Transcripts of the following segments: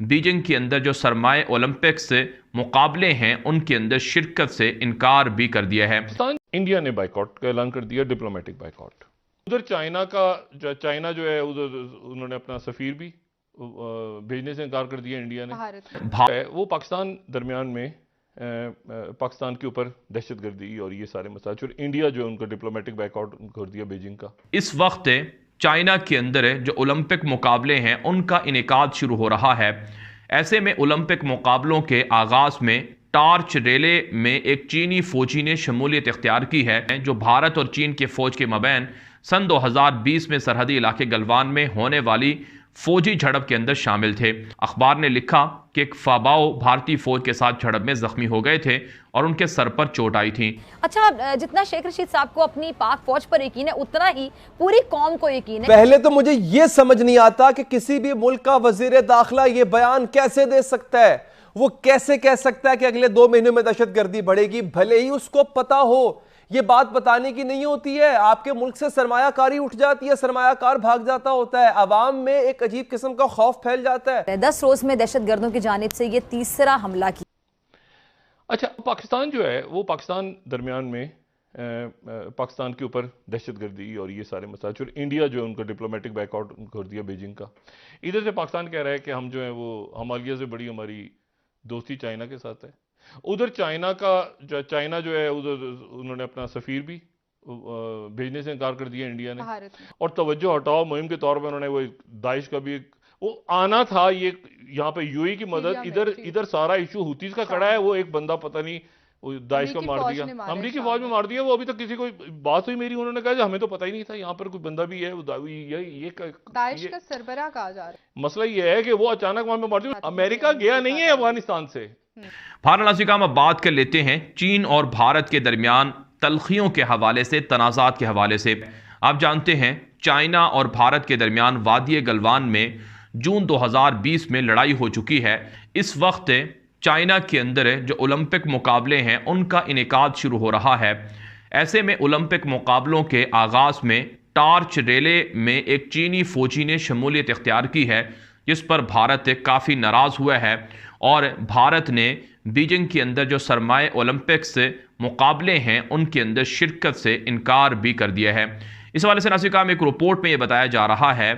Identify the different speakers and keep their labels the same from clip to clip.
Speaker 1: Beijing के अंदर जो सरमाए ओलंपिक्स मुकाबले हैं उनके अंदर शिरकत से इनकार भी कर दिया है।
Speaker 2: इंडिया ने बाइकआउट का ऐलान कर दिया, डिप्लोमेटिक बाइकआउट। उधर चाइना जो है उधर उन्होंने अपना सफीर भी भेजने से इनकार कर दिया इंडिया ने। वो पाकिस्तान दरमियान में पाकिस्तान के ऊपर दहशतगर्दी और ये सारे मसाइल, और इंडिया जो है उनका डिप्लोमेटिक बाइकआउट कर दिया बीजिंग का।
Speaker 1: इस वक्त चाइना के अंदर जो ओलंपिक मुकाबले हैं उनका इनेकाद शुरू हो रहा है। ऐसे में ओलंपिक मुकाबलों के आगाज में टार्च रेले में एक चीनी फौजी ने शमूलियत इख्तियार की है, जो भारत और चीन के फौज के मबैन सन 2020 में सरहदी इलाके गलवान में होने वाली फौजी झड़प के अंदर शामिल थे। अखबार ने लिखा कि एक फाबाओ भारतीय फौज के साथ झड़प में जख्मी हो गए थे और उनके सर पर चोट आई थी।
Speaker 3: अच्छा, जितना शेख रशीद साहब को अपनी पाक फौज पर यकीन है उतना ही पूरी कौम को यकीन है।
Speaker 4: पहले तो मुझे यह समझ नहीं आता कि किसी भी मुल्क का वजीर दाखिला यह बयान कैसे दे सकता है। वो कैसे कह सकता है कि अगले 2 महीनों में दहशतगर्दी बढ़ेगी, भले ही उसको पता हो। ये बात बताने की नहीं होती है। आपके मुल्क से सरमायाकारी उठ जाती है, सरमायाकार भाग जाता होता है, अवाम में एक अजीब किस्म का खौफ फैल जाता है।
Speaker 3: 10 रोज में दहशतगर्दों की जानिब से ये तीसरा हमला किया।
Speaker 2: अच्छा, पाकिस्तान जो है वो पाकिस्तान दरमियान में पाकिस्तान के ऊपर दहशतगर्दी और ये सारे मसाइल, और इंडिया जो है उनका डिप्लोमेटिक बाइकआउट कर दिया बीजिंग का। इधर से पाकिस्तान कह रहा है कि हम जो है वो हिमालय से बड़ी हमारी दोस्ती चाइना के साथ है। उधर चाइना जो है उधर उन्होंने अपना सफीर भी भेजने से इनकार कर दिया इंडिया ने। और तवज्जो हटाओ मुहिम के तौर पर उन्होंने वो दाइश का भी वो आना था, ये यहाँ पे यूएई की मदद, इधर सारा इशू हुतीज का खड़ा है। वो एक बंदा पता नहीं वो दाइश को मार दिया, अमरीकी फौज में मार दिया। वो अभी तक किसी को बात हुई मेरी, उन्होंने कहा हमें तो पता ही नहीं था यहाँ पर कोई बंदा भी है,
Speaker 5: दाइश का सरबराह कहा जा रहा है।
Speaker 2: मसला ये है कि वो अचानक वहां पे मार दिया। अमेरिका गया नहीं है अफगानिस्तान से।
Speaker 1: नाज़रीन, हम अब बात कर लेते हैं चीन और भारत के दरमियान तलखियों के हवाले से, तनाज़ात के हवाले से। आप जानते हैं चाइना और भारत के दरमियान वादी गलवान में जून 2020 में लड़ाई हो चुकी है। इस वक्त चाइना के अंदर जो ओलंपिक मुकाबले हैं उनका इनेकाद शुरू हो रहा है। ऐसे में ओलंपिक मुकाबलों के आगाज में टार्च रेले में एक चीनी फौजी ने शमूलियत इख्तियार की है, जिस पर भारत काफ़ी नाराज़ हुआ है और भारत ने बीजिंग के अंदर जो सरमाए ओलंपिक्स मुकाबले हैं उनके अंदर शिरकत से इनकार भी कर दिया है। इस हवाले से नाज़रीन, एक रिपोर्ट में ये बताया जा रहा है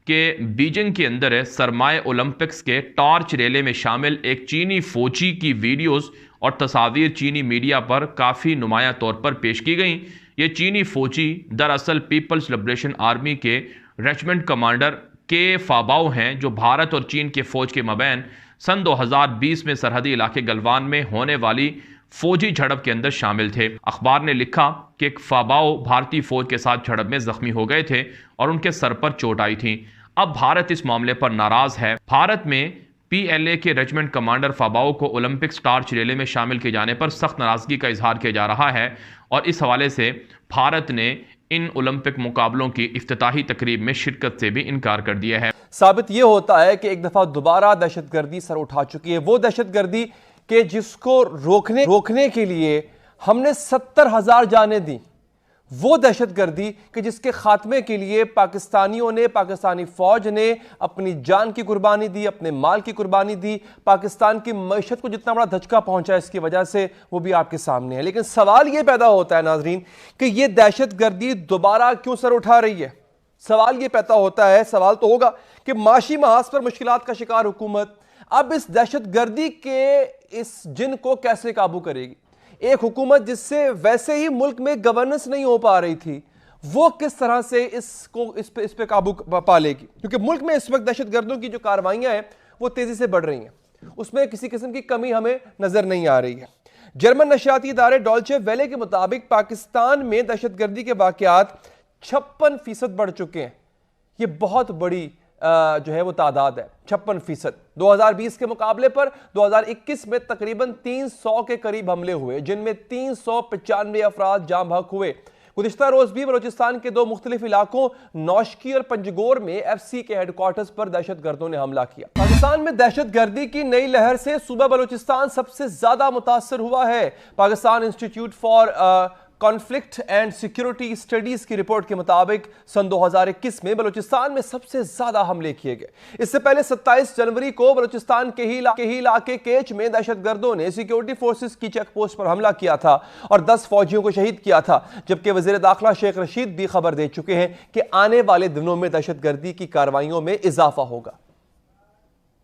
Speaker 1: कि बीजिंग के अंदर सरमाए ओलंपिक्स के टॉर्च रेले में शामिल एक चीनी फौजी की वीडियोस और तस्वीर चीनी मीडिया पर काफ़ी नुमाया तौर पर पेश की गई। ये चीनी फौजी दरअसल पीपल्स लिबरेशन आर्मी के रेजिमेंट कमांडर के फाबाओ हैं, जो भारत और चीन के फौज के मबैन सन 2020 में सरहदी इलाके गलवान में होने वाली फौजी झड़प के अंदर शामिल थे। अखबार ने लिखा कि एक फाबाओ भारतीय फौज के साथ झड़प में जख्मी हो गए थे और उनके सर पर चोट आई थी। अब भारत इस मामले पर नाराज है। भारत में पीएलए के रेजिमेंट कमांडर फाबाओ को ओलंपिक्स टार्च रेले में शामिल किए जाने पर सख्त नाराजगी का इजहार किया जा रहा है और इस हवाले से भारत ने इन ओलंपिक मुकाबलों की इफ्तिताही तकरीब में शिरकत से भी इनकार कर दिया है।
Speaker 4: साबित यह होता है कि एक दफा दोबारा दहशतगर्दी सर उठा चुकी है। वो दहशतगर्दी के जिसको रोकने के लिए हमने 70,000 जानें दी। वो दहशतगर्दी कि जिसके खात्मे के लिए पाकिस्तानियों ने, पाकिस्तानी फौज ने अपनी जान की कुर्बानी दी, अपने माल की कुर्बानी दी, पाकिस्तान की मईशत को जितना बड़ा धचका पहुंचा इसकी वजह से, वो भी आपके सामने है। लेकिन सवाल ये पैदा होता है नाजरीन कि ये दहशतगर्दी दोबारा क्यों सर उठा रही है। सवाल ये पैदा होता है, सवाल तो होगा कि माशी महाज पर मुश्किलात का शिकार हुकूमत अब इस दहशतगर्दी के इस जिन को कैसे काबू करेगी। एक हुकूमत जिससे वैसे ही मुल्क में गवर्नेंस नहीं हो पा रही थी, वो किस तरह से इस पे काबू पा लेगी, क्योंकि मुल्क में इस वक्त दहशतगर्दों की जो कार्रवाइयां हैं वो तेजी से बढ़ रही हैं, उसमें किसी किस्म की कमी हमें नजर नहीं आ रही है। जर्मन नशरियाती इदारे डॉल्चे वेले के मुताबिक पाकिस्तान में दहशतगर्दी के वाकयात 56% बढ़ चुके हैं। ये बहुत बड़ी जो है वो तादाद है, 56%। 2020 के मुकाबले पर 2021 में तकरीबन 300 के करीब हमले हुए, जिनमें 395 अफराद जाँ बहक हुए। गुज़िश्ता रोज भी बलोचिस्तान के 2 मुख्तलिफ इलाकों नौशकी और पंजगोर में FC के हेडक्वार्टर्स पर दहशतगर्दों ने हमला किया। पाकिस्तान में दहशतगर्दी की नई लहर से सूबा बलोचिस्तान सबसे ज्यादा मुतासर हुआ है। Pakistan institute for conflict and security studies की रिपोर्ट के मुताबिक सन 2021 में बलूचिस्तान में सबसे ज्यादा हमले किए गए। इससे पहले 27 जनवरी को बलूचिस्तान के ही इलाके केच में दहशतगर्दों ने सिक्योरिटी फोर्सेस की चेक पोस्ट पर हमला किया था और 10 फौजियों को शहीद किया था, जबकि वजीर दाखिला शेख रशीद भी खबर दे चुके हैं कि आने वाले दिनों में दहशतगर्दी की कार्रवाइयों में इजाफा होगा।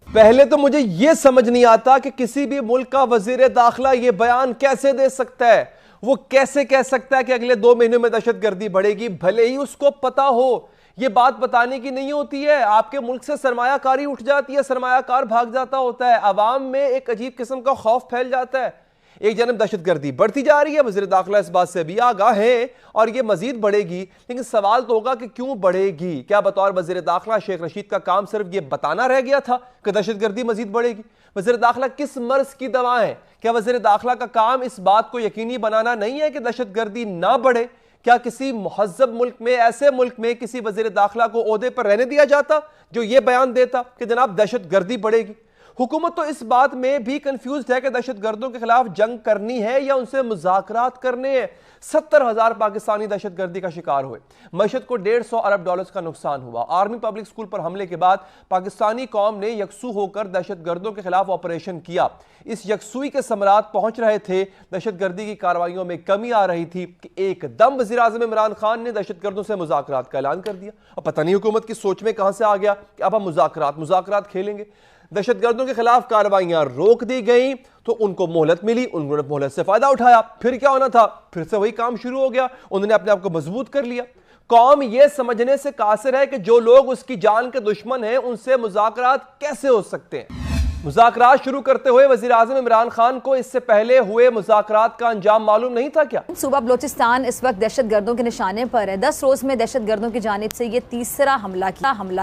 Speaker 4: पहले तो मुझे यह समझ नहीं आता कि किसी भी मुल्क का वजीर दाखिला यह बयान कैसे दे सकता है। वो कैसे कह सकता है कि अगले 2 महीनों में दहशतगर्दी बढ़ेगी, भले ही उसको पता हो। यह बात बताने की नहीं होती है। आपके मुल्क से सरमायाकारी उठ जाती है, सरमायाकार भाग जाता होता है, अवाम में एक अजीब किस्म का खौफ फैल जाता है। एक जानब दहशतगर्दी बढ़ती जा रही है, वज़ीर दाखिला इस बात से भी आगाह है और यह मजीद बढ़ेगी, लेकिन सवाल तो होगा कि क्यों बढ़ेगी। क्या बतौर वज़ीर दाखिला शेख रशीद का काम सिर्फ यह बताना रह गया था कि दहशतगर्दी मजीद बढ़ेगी? वज़ीर दाखिला किस मर्ज की दवा है? क्या वज़ीर दाखिला का काम इस बात को यकीनी बनाना नहीं है कि दहशतगर्दी ना बढ़े? क्या किसी मुहज़्ज़ब मुल्क में, ऐसे मुल्क में किसी वज़ीर दाखिला को ओहदे पर रहने दिया जाता जो यह बयान देता कि जनाब दहशतगर्दी बढ़ेगी? हुकूमत तो इस बात में भी कंफ्यूज है कि दहशतगर्दों के खिलाफ जंग करनी है या उनसे मुज़ाकरात करने हैं। 70,000 पाकिस्तानी दहशतगर्दी का शिकार हुए, मईशत को $150 अरब का नुकसान हुआ। आर्मी पब्लिक स्कूल पर हमले के बाद पाकिस्तानी कौम ने यकसू होकर दहशतगर्दों के खिलाफ ऑपरेशन किया। इस यकसुई के समरात पहुंच रहे थे, दहशतगर्दी की कार्रवाइयों में कमी आ रही थी कि एकदम वज़ीर आज़म इमरान खान ने दहशतगर्दों से मुज़ाकरात का ऐलान कर दिया। अब पता नहीं हुकूमत की सोच में कहां से आ गया कि अब हम मुज़ाकरात खेलेंगे। दहशतगर्दों के खिलाफ कार्रवाइयां रोक दी गई तो उनको मोहलत मिली, उन्होंने मोहलत से फायदा उठाया। फिर क्या होना था? फिर से वही काम शुरू हो गया, उन्होंने अपने आप को मजबूत कर लिया। कौम यह समझने से कासिर है कि जो लोग उसकी जान के दुश्मन हैं उनसे मुज़ाकरात कैसे हो सकते हैं। मुज़ाकरात शुरू करते हुए वज़ीर आज़म इमरान खान को इससे पहले हुए मुज़ाकरात का अंजाम मालूम नहीं था क्या?
Speaker 3: सूबा बलोचिस्तान इस वक्त दहशतगर्दों के निशाने पर है। 10 रोज में दहशतगर्दों की जानिब से यह तीसरा हमला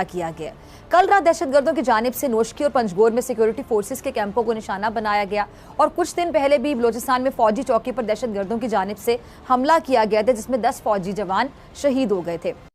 Speaker 3: किया गया। कल रात दहशतगर्दों की जानिब से नोशकी और पंजगोर में सिक्योरिटी फोर्सेस के कैंपों को निशाना बनाया गया और कुछ दिन पहले भी बलोचिस्तान में फौजी चौकी पर दहशतगर्दों की जानिब से हमला किया गया था, जिसमें 10 फौजी जवान शहीद हो गए थे।